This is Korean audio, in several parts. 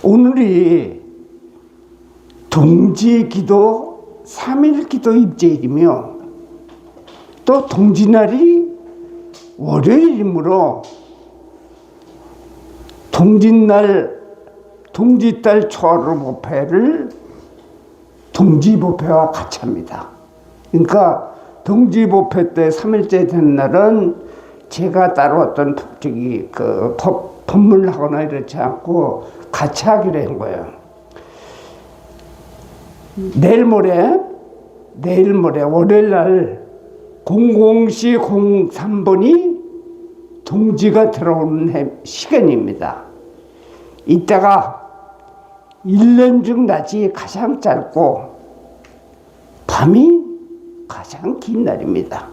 오늘이 동지기도 3일 기도 입제일이며 또 동지날이 월요일이므로 동지달 초하루 법회를 동지법회와 같이 합니다. 그러니까 동지법회 때 3일째 되는 날은 제가 따로 어떤 법문을 하거나 이렇지 않고 같이 하기로 한 거예요. 내일 모레 월요일 날 00시 03분이 동지가 들어오는 시간입니다. 이때가 1년 중 낮이 가장 짧고 밤이 가장 긴 날입니다.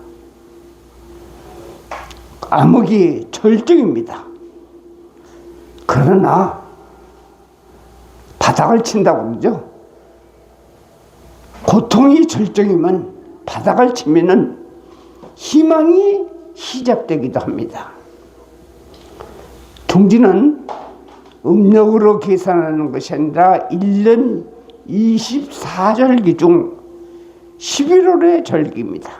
암흑이 절정입니다. 그러나 바닥을 친다고 그러죠. 고통이 절정이면 바닥을 치면은 희망이 시작되기도 합니다. 동지는 음력으로 계산하는 것이 아니라 1년 24절기 중 11월의 절기입니다.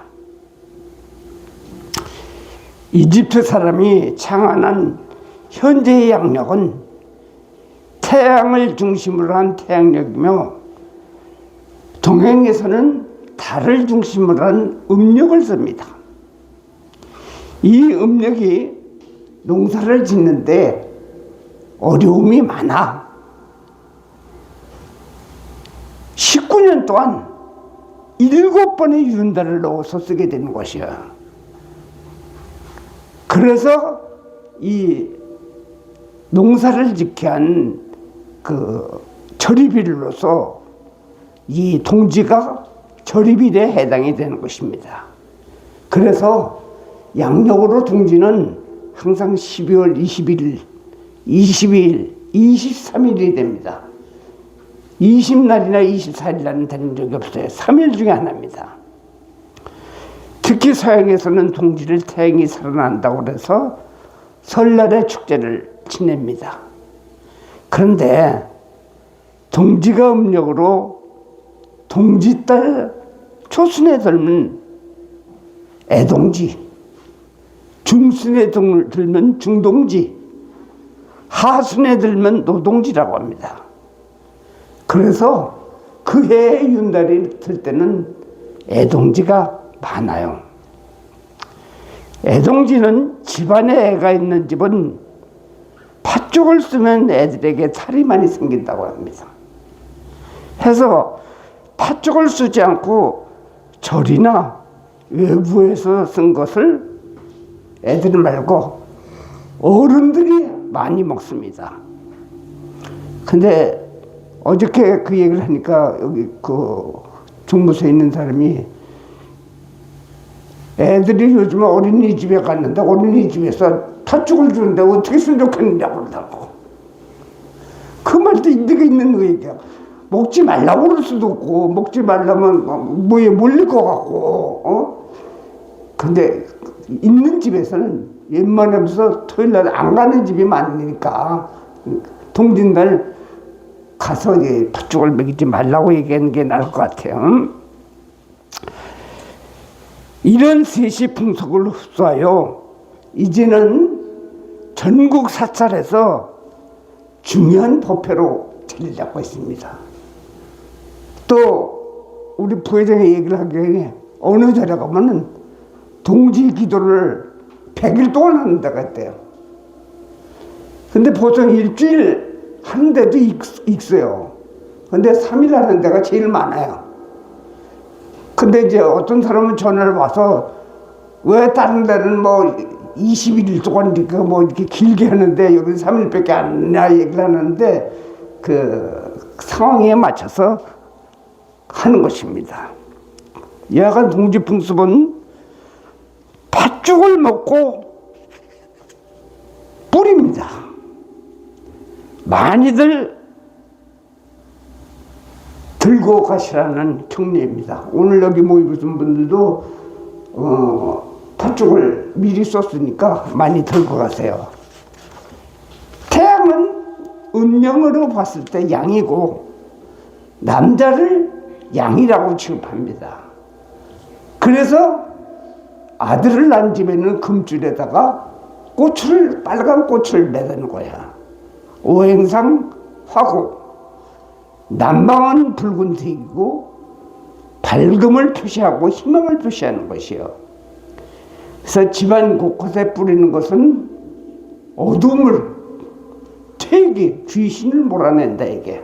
이집트 사람이 창안한 현재의 양력은 태양을 중심으로 한 태양력이며 동양에서는 달을 중심으로 한 음력을 씁니다. 이 음력이 농사를 짓는데 어려움이 많아 19년 동안 7번의 윤달을 넣어서 쓰게 되는 것이야. 그래서 이 농사를 짓게 한 절입일로서 이 동지가 절입일에 해당이 되는 것입니다. 그래서 양력으로 동지는 항상 12월 21일, 22일, 23일이 됩니다. 20날이나 24일날은 되는 적이 없어요. 3일 중에 하나입니다. 특히 서양에서는 동지를 태양이 살아난다고 해서 설날의 축제를 지냅니다. 그런데 동지가 음력으로 동지달 초순에 들면 애동지, 중순에 들면 중동지, 하순에 들면 노동지라고 합니다. 그래서 그 해에 윤달이 들 때는 애동지가 많아요. 애동지는 집안에 애가 있는 집은 팥죽을 쓰면 애들에게 살이 많이 생긴다고 합니다. 해서 팥죽을 쓰지 않고 절이나 외부에서 쓴 것을 애들 말고 어른들이 많이 먹습니다. 근데 어저께 그 얘기를 하니까 여기 중부서에 있는 사람이 애들이 요즘 어린이집에 갔는데 어린이집에서 팥죽을 주는데 어떻게 쓰면 좋겠느냐고 그러더라고. 그 말도 일리가 있는 얘기야. 먹지 말라고 그럴 수도 없고 먹지 말라면 뭐에 몰릴 것 같고 근데 있는 집에서는 웬만하면서 토요일날 안 가는 집이 많으니까 동짓날 가서 팥죽을 먹이지 말라고 얘기하는 게 나을 것 같아요. 이런 세시 풍속을 흡수하여 이제는 전국 사찰에서 중요한 법회로 자리 잡고 있습니다. 또 우리 부회장이 얘기를 하기에 어느 자리에 가면은 동지 기도를 100일 동안 하는 데가 있대요. 근데 보통 일주일 하는 데도 있어요. 근데 3일 하는 데가 제일 많아요. 근데 이제 어떤 사람은 전화를 와서 왜 다른 데는 뭐 21일 동안 이렇게 길게 하는데 여기 3일밖에 안 하냐 얘기를 하는데 그 상황에 맞춰서 하는 것입니다. 여하간 동지풍습은 팥죽을 먹고 뿌립니다. 많이들 들고 가시라는 경례입니다. 오늘 여기 모이신 분들도 팥죽을 미리 썼으니까 많이 들고 가세요. 태양은 음령으로 봤을 때 양이고 남자를 양이라고 취급합니다. 그래서 아들을 낳은 집에는 금줄에다가 빨간 꽃을 매다는 거야. 오행상 화고, 남방은 붉은색이고 밝음을 표시하고 희망을 표시하는 것이요. 그래서 집안 곳곳에 뿌리는 것은 어둠을, 퇴기, 귀신을 몰아낸다 이게.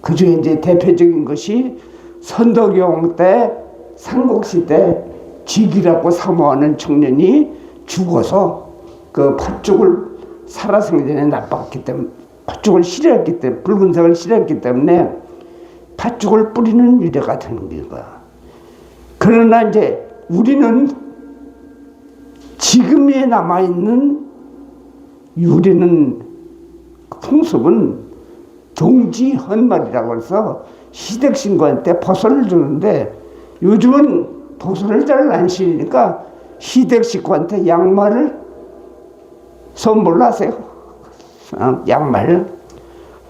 그 중에 이제 대표적인 것이 선덕여왕 때, 삼국시 때 직이라고 사모하는 청년이 죽어서 그 팥죽을 살아생전에 나빴기 때문에, 팥죽을 싫어했기 때문에, 붉은색을 싫어했기 때문에 팥죽을 뿌리는 유래가 되는 거야. 그러나 이제 우리는 지금에 남아있는 유래는, 풍습은 동지헌말이라고 해서 시댁신고한테 버선을 주는데, 요즘은 버선을 잘 안 신으니까 시댁식구한테 양말을 선물로 하세요. 양말.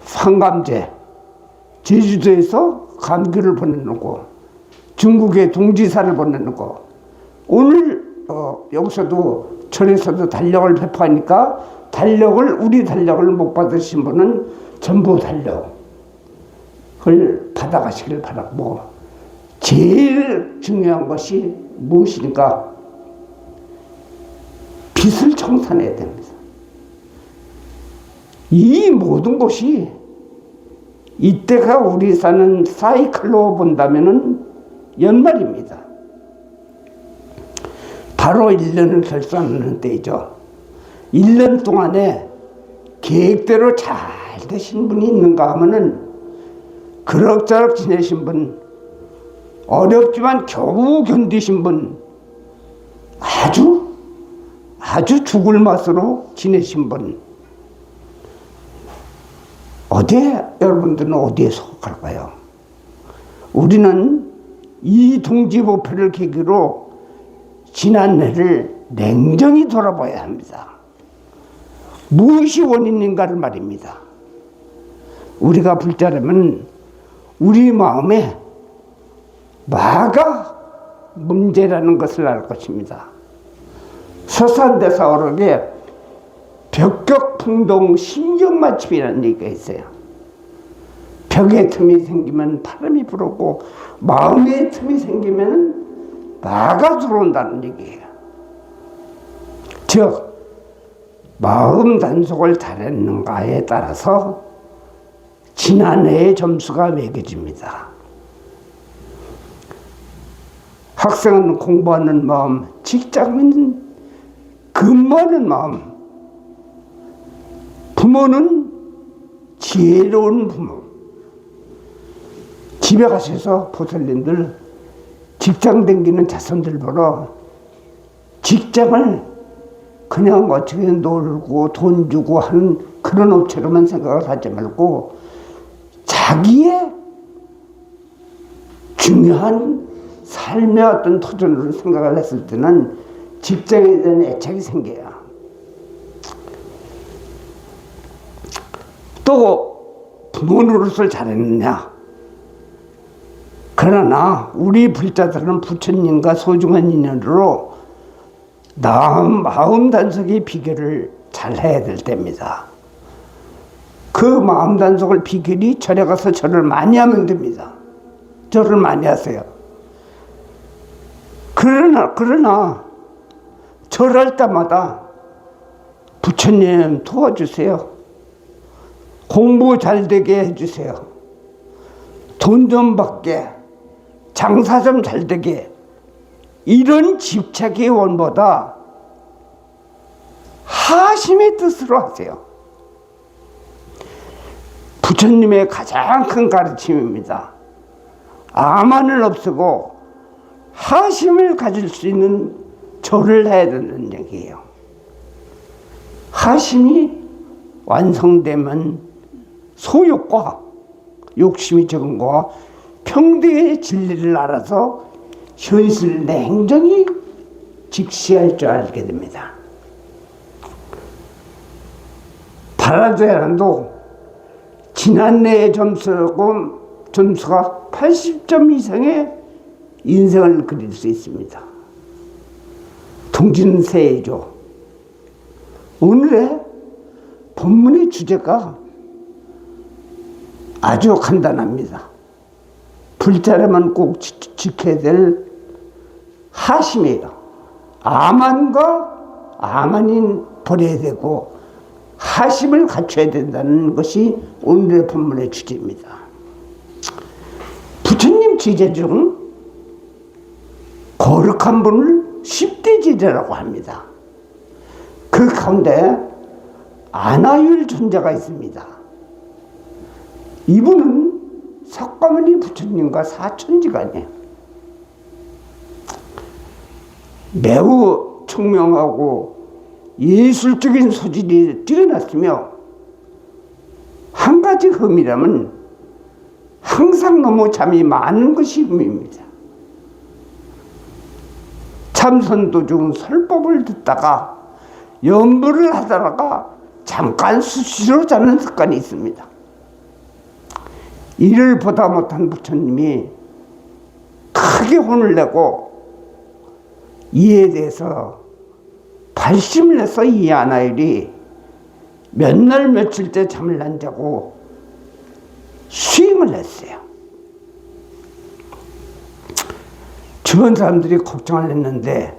환감제. 제주도에서 감귤을 보내놓고 중국에 동지사를 보내놓고, 오늘 여기서도 절에서도 달력을 배포하니까 우리 달력을 못 받으신 분은 전부 달력을 받아가시길 바라고, 제일 중요한 것이 무엇이니까 빚을 청산해야 됩니다. 이 모든 것이 이때가 우리 사는 사이클로 본다면은 연말입니다. 바로 1년을 결산하는 때이죠. 1년 동안에 계획대로 잘 되신 분이 있는가 하면은, 그럭저럭 지내신 분, 어렵지만 겨우 견디신 분, 아주 죽을 맛으로 지내신 분, 여러분들은 어디에 속할까요? 우리는 이 동지보표를 계기로 지난해를 냉정히 돌아봐야 합니다. 무엇이 원인인가를 말입니다. 우리가 불자라면 우리 마음에 뭐가 문제라는 것을 알 것입니다. 서산대사어록에 벽격풍동 신경맞춤이라는 얘기가 있어요. 벽에 틈이 생기면 바람이 불었고, 마음에 틈이 생기면 마가 들어온다는 얘기예요. 즉, 마음 단속을 잘했는가에 따라서 지난해의 점수가 매겨집니다. 학생은 공부하는 마음, 직장인은 근무하는 마음, 부모는 지혜로운 부모. 집에 가셔서 보살님들, 직장 다니는 자손들 보러 직장을 그냥 어떻게 놀고 돈 주고 하는 그런 업체로만 생각을 하지 말고, 자기의 중요한 삶의 어떤 터전으로 생각을 했을 때는 직장에 대한 애착이 생겨요. 또 부모 노릇을 잘했느냐? 그러나 우리 불자들은 부처님과 소중한 인연으로 마음 단속의 비결을 잘 해야 될 때입니다. 그 마음 단속을 비결이 절에 가서 절을 많이 하면 됩니다. 절을 많이 하세요. 그러나 절할 때마다 부처님 도와주세요. 공부 잘 되게 해주세요. 돈 좀 받게, 장사 좀 잘 되게, 이런 집착의 원보다 하심의 뜻으로 하세요. 부처님의 가장 큰 가르침입니다. 아만을 없애고 하심을 가질 수 있는 절을 해야 되는 얘기예요. 하심이 완성되면 소욕과 욕심이 적은 거와 평대의 진리를 알아서 현실 냉정히 직시할 줄 알게 됩니다. 바라자야란도 지난해 점수가 80점 이상의 인생을 그릴 수 있습니다. 동지는 새해죠. 오늘의 본문의 주제가 아주 간단합니다. 불자라면 꼭 지켜야 될 하심이에요. 아만과 아만인 버려야 되고 하심을 갖춰야 된다는 것이 오늘의 본문의 주제입니다. 부처님 제자 중 거룩한 분을 10대 제자라고 합니다. 그 가운데 안하율 존자가 있습니다. 이분은 석가모니 부처님과 사천지간이에요. 매우 총명하고 예술적인 소질이 뛰어났으며 한 가지 흠이라면 항상 너무 잠이 많은 것이 흠입니다. 참선도중 설법을 듣다가 연불을 하다가 잠깐 수시로 자는 습관이 있습니다. 이를 보다 못한 부처님이 크게 혼을 내고 이에 대해서 발심을 해서 이 안하율이 몇 날 며칠째 잠을 안 자고 수임을 했어요. 주변 사람들이 걱정을 했는데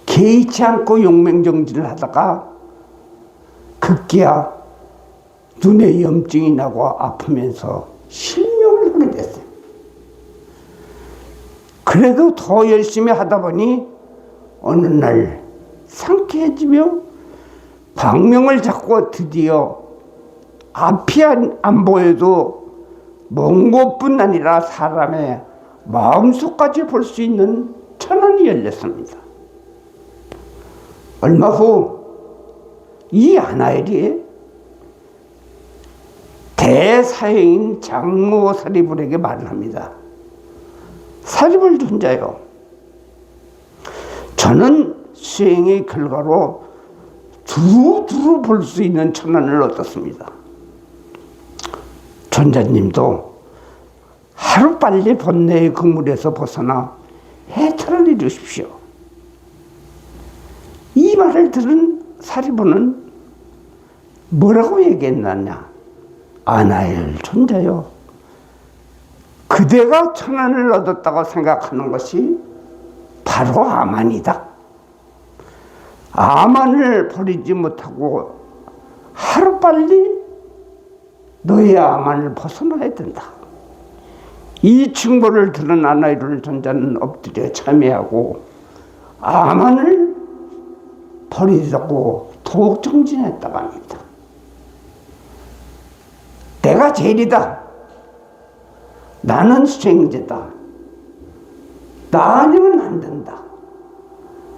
개의치 않고 용맹정진을 하다가 급기야 눈에 염증이 나고 아프면서 실명을 하게 됐어요. 그래도 더 열심히 하다 보니 어느 날 상쾌해지며 광명을 잡고 드디어 앞이 안 보여도 먼 곳뿐 아니라 사람의 마음속까지 볼 수 있는 천안이 열렸습니다. 얼마 후 이 안하율이 대사형인 장모 사리불에게 말을 합니다. 사리불 존자요, 저는 수행의 결과로 두루두루 볼 수 있는 천안을 얻었습니다. 존자님도 하루빨리 번뇌의 그물에서 벗어나 해탈을 이루십시오. 이 말을 들은 사리불은 뭐라고 얘기했느냐? 안하율 존자요, 그대가 천안을 얻었다고 생각하는 것이 바로 아만이다. 아만을 버리지 못하고 하루빨리 너의 아만을 벗어나야 된다. 이 충고를 들은 안하율 존자는 엎드려 참회하고 아만을 버리려고 더욱 정진했다고 합니다. 내가 제일이다. 나는 수행제다. 나 아니면 안 된다.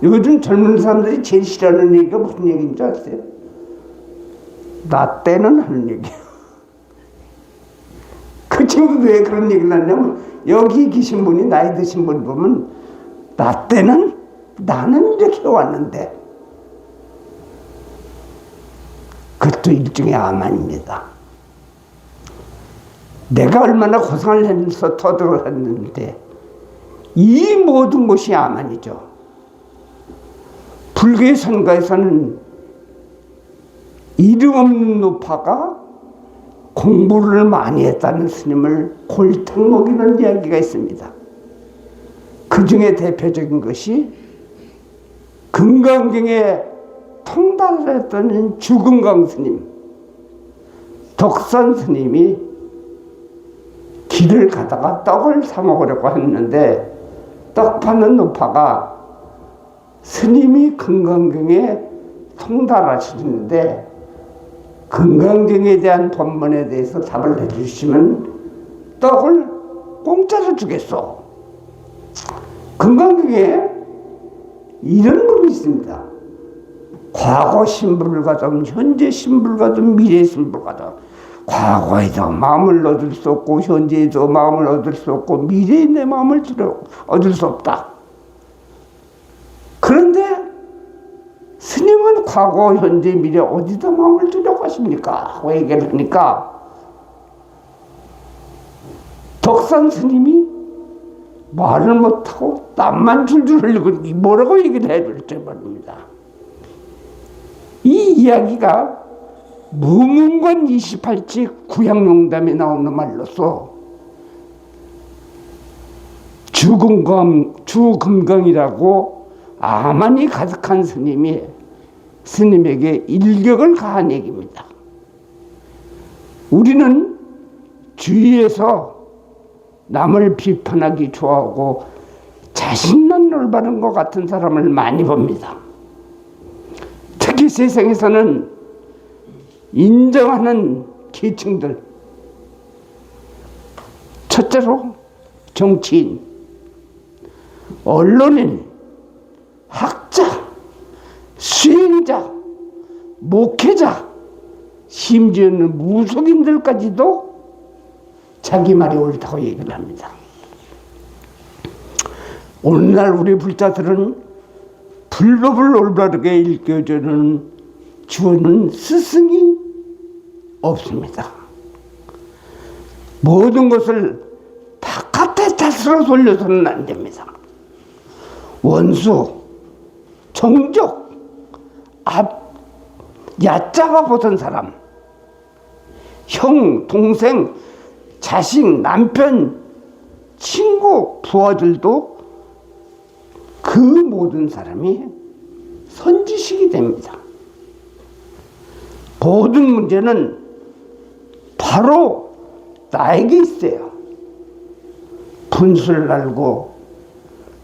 요즘 젊은 사람들이 제일 싫어하는 얘기가 무슨 얘기인 줄 아세요? 나 때는 하는 얘기야. 그 친구 왜 그런 얘기를 하냐면 여기 계신 분이 나이 드신 분 보면 나 때는 나는 이렇게 왔는데, 그것도 일종의 아만입니다. 내가 얼마나 고생을 해서 터득을 했는데 이 모든 것이 아만이죠. 불교의 선가에서는 이름 없는 노파가 공부를 많이 했다는 스님을 골탕 먹이는 이야기가 있습니다. 그 중에 대표적인 것이 금강경에 통달을 했던 주금강 스님, 덕산 스님이 길을 가다가 떡을 사 먹으려고 했는데 떡 파는 노파가 스님이 금강경에 통달하시는데 금강경에 대한 법문에 대해서 답을 해주시면 떡을 공짜로 주겠소. 금강경에 이런 글이 있습니다. 과거 신불가tum, 현재 신불가tum, 미래 신불가tum. 과거에도 마음을 얻을 수 없고 현재에도 마음을 얻을 수 없고 미래에 내 마음을 얻을 수 없다. 그런데 스님은 과거, 현재, 미래 어디다 마음을 두려고 하십니까? 하고 얘기를 하니까 덕산 스님이 말을 못하고 땀만 줄줄 흘리고 뭐라고 얘기를 해줄지 모릅니다. 이 이야기가 무문권 28지 구양용담에 나오는 말로서 주금강이라고 아만이 가득한 스님에게 일격을 가한 얘기입니다. 우리는 주위에서 남을 비판하기 좋아하고 자신만 올바른 것 같은 사람을 많이 봅니다. 특히 세상에서는 인정하는 계층들, 첫째로 정치인, 언론인, 학자, 수행자, 목회자, 심지어는 무속인들까지도 자기 말이 옳다고 얘기를 합니다. 오늘날 우리 불자들은 불법을 올바르게 일깨워주는 스승이 없습니다. 모든 것을 바깥의 탓으로 돌려서는 안 됩니다. 원수, 정적, 얕잡아 보던 사람, 형, 동생, 자식, 남편, 친구, 부하들도 그 모든 사람이 선지식이 됩니다. 모든 문제는 바로 나에게 있어요. 분수를 알고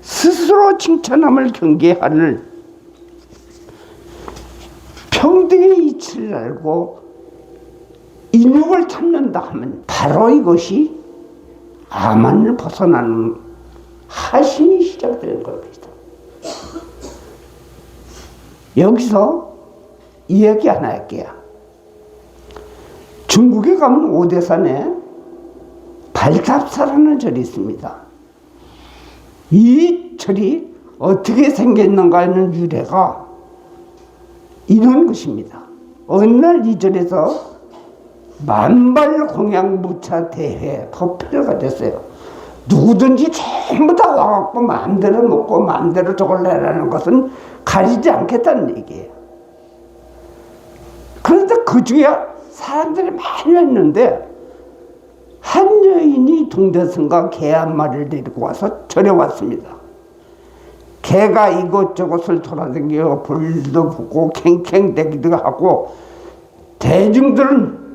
스스로 칭찬함을 경계하는 평등의 이치를 알고 인욕을 찾는다 하면 바로 이것이 아만을 벗어나는 하심이 시작되는 겁니다. 여기서 이야기 하나 할게요. 중국에 가면 오대산에 발탑사라는 절이 있습니다. 이 절이 어떻게 생겼는가 하는 유래가 이런 것입니다. 어느 날 이 절에서 만발공양무차 대회 법회를 가졌어요. 누구든지 전부 다 와갖고 마음대로 먹고 마음대로 저걸 내라는 것은 가리지 않겠다는 얘기예요. 그런데 그 중에 사람들이 많이 왔는데 한 여인이 동대승과 개 한 마리를 데리고 와서 절에 왔습니다. 개가 이것저것을 돌아다니고 볼일도 보고 캥캥대기도 하고 대중들은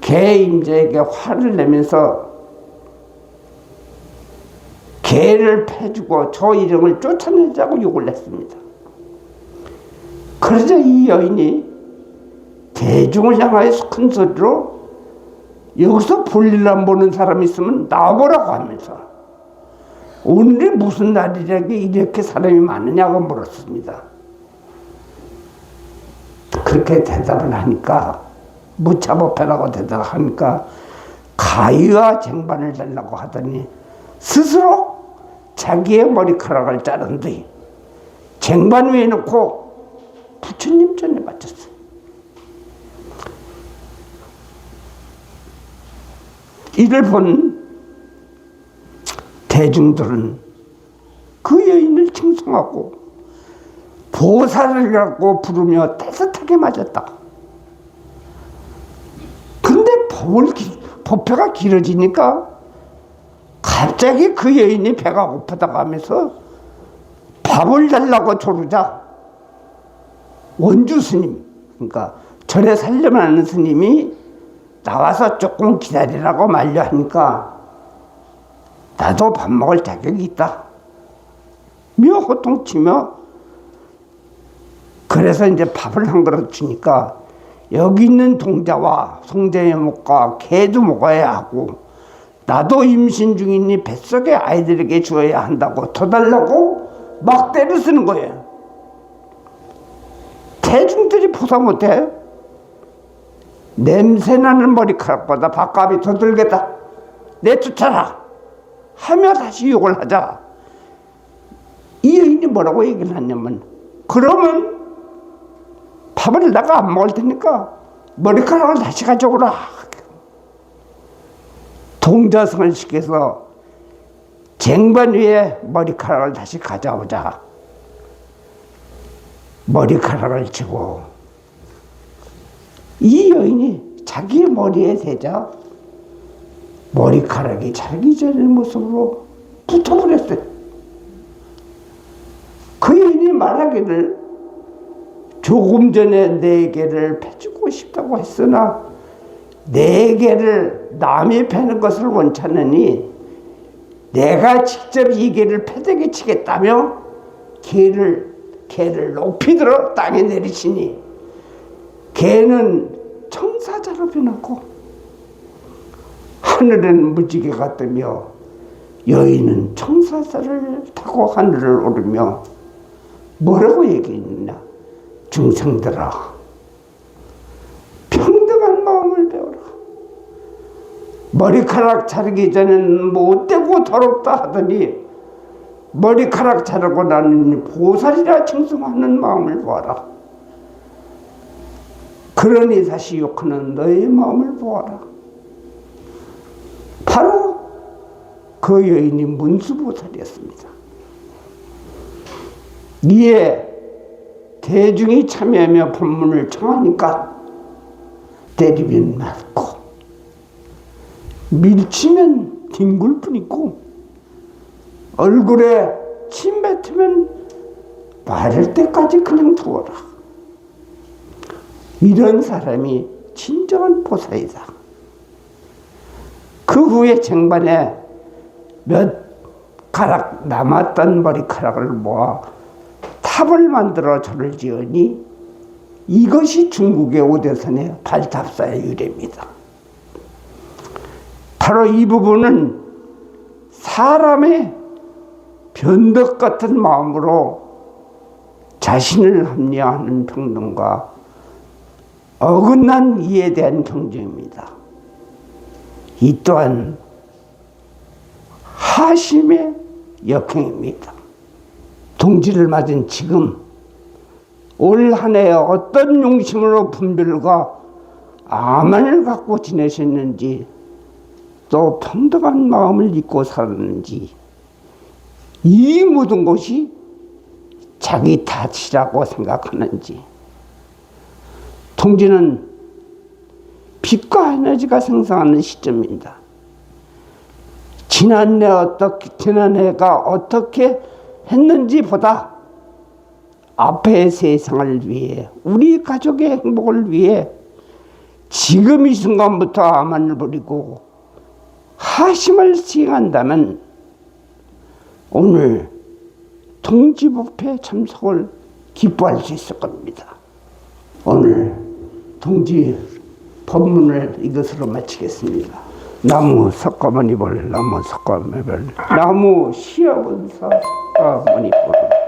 개 임자에게 화를 내면서 개를 패주고 저 일행을 쫓아내자고 욕을 했습니다. 그러자 이 여인이 대중을 향하여 큰 소리로 여기서 볼일 안 보는 사람이 있으면 나와보라고 하면서 오늘이 무슨 날이라게 이렇게 사람이 많으냐고 물었습니다. 그렇게 대답을 하니까 무차법회라고 대답하니까 가위와 쟁반을 달라고 하더니 스스로 자기의 머리카락을 자른 뒤 쟁반 위에 놓고 부처님 전에 바쳤어요. 이를 본 대중들은 그 여인을 칭송하고 보살이라고 부르며 따뜻하게 맞았다. 근데 법회가 길어지니까 갑자기 그 여인이 배가 고프다고 하면서 밥을 달라고 조르자 원주 스님, 그러니까 절에 살려면 하는 스님이 나와서 조금 기다리라고 말려하니까 나도 밥 먹을 자격이 있다 며 호통치며 그래서 이제 밥을 한 그릇 주니까 여기 있는 동자와 송제목과 개도 먹어야 하고 나도 임신 중이니 뱃속에 아이들에게 주어야 한다고 더 달라고 막대를 쓰는 거예요. 대중들이 보다 못해 냄새나는 머리카락보다 밥값이 더 들겠다 내쫓아라 하며 다시 욕을 하자 이 여인이 뭐라고 얘기를 하냐면 그러면 밥을 내가 안 먹을 테니까 머리카락을 다시 가져오라. 동자승을 시켜서 쟁반 위에 머리카락을 다시 가져오자. 머리카락을 치고 이 여인이 자기 머리에 대자 머리카락이 자기 전의 모습으로 붙어버렸어요. 그 여인이 말하기를 조금 전에 내 개를 패주고 싶다고 했으나 내 개를 남이 패는 것을 원치 않으니 내가 직접 이 개를 패대기 치겠다며 개를 높이 들어 땅에 내리시니 개는 청사자로 변하고 하늘에는 무지개가 뜨며 여인은 청사자를 타고 하늘을 오르며 뭐라고 얘기했느냐? 중생들아, 평등한 마음을 배워라. 머리카락 자르기 전에는 못되고 더럽다 하더니 머리카락 자르고 나는 보살이라 칭송하는 마음을 보아라. 그러니 다시 욕하는 너의 마음을 보아라. 바로 그 여인이 문수보살이었습니다. 이에 대중이 참여하며 법문을 청하니까 때리면 맞고 밀치면 뒹굴뿐 있고 얼굴에 침 뱉으면 마를 때까지 그냥 두어라. 이런 사람이 진정한 보살이다. 그 후에 쟁반에 몇 가락 남았던 머리카락을 모아 탑을 만들어 절을 지으니 이것이 중국의 오대선의 발탑사의 유래입니다. 바로 이 부분은 사람의 변덕 같은 마음으로 자신을 합리화하는 평등과 어긋난 이에 대한 경쟁입니다. 이 또한 하심의 역행입니다. 동지를 맞은 지금 올 한 해 어떤 용심으로 분별과 아만을 갖고 지내셨는지 또 평등한 마음을 잊고 살았는지 이 모든 것이 자기 탓이라고 생각하는지 동지는 빛과 에너지가 생성하는 시점입니다. 지난해가 어떻게 했는지 보다 앞의 세상을 위해 우리 가족의 행복을 위해 지금 이 순간부터 아만을 버리고 하심을 시행한다면 오늘 동지법회 참석을 기뻐할 수 있을 겁니다. 오늘 동지 법문을 이것으로 마치겠습니다. 나무 석가모니볼, 나무 석가모니볼, 나무 시어본사 석가모니볼.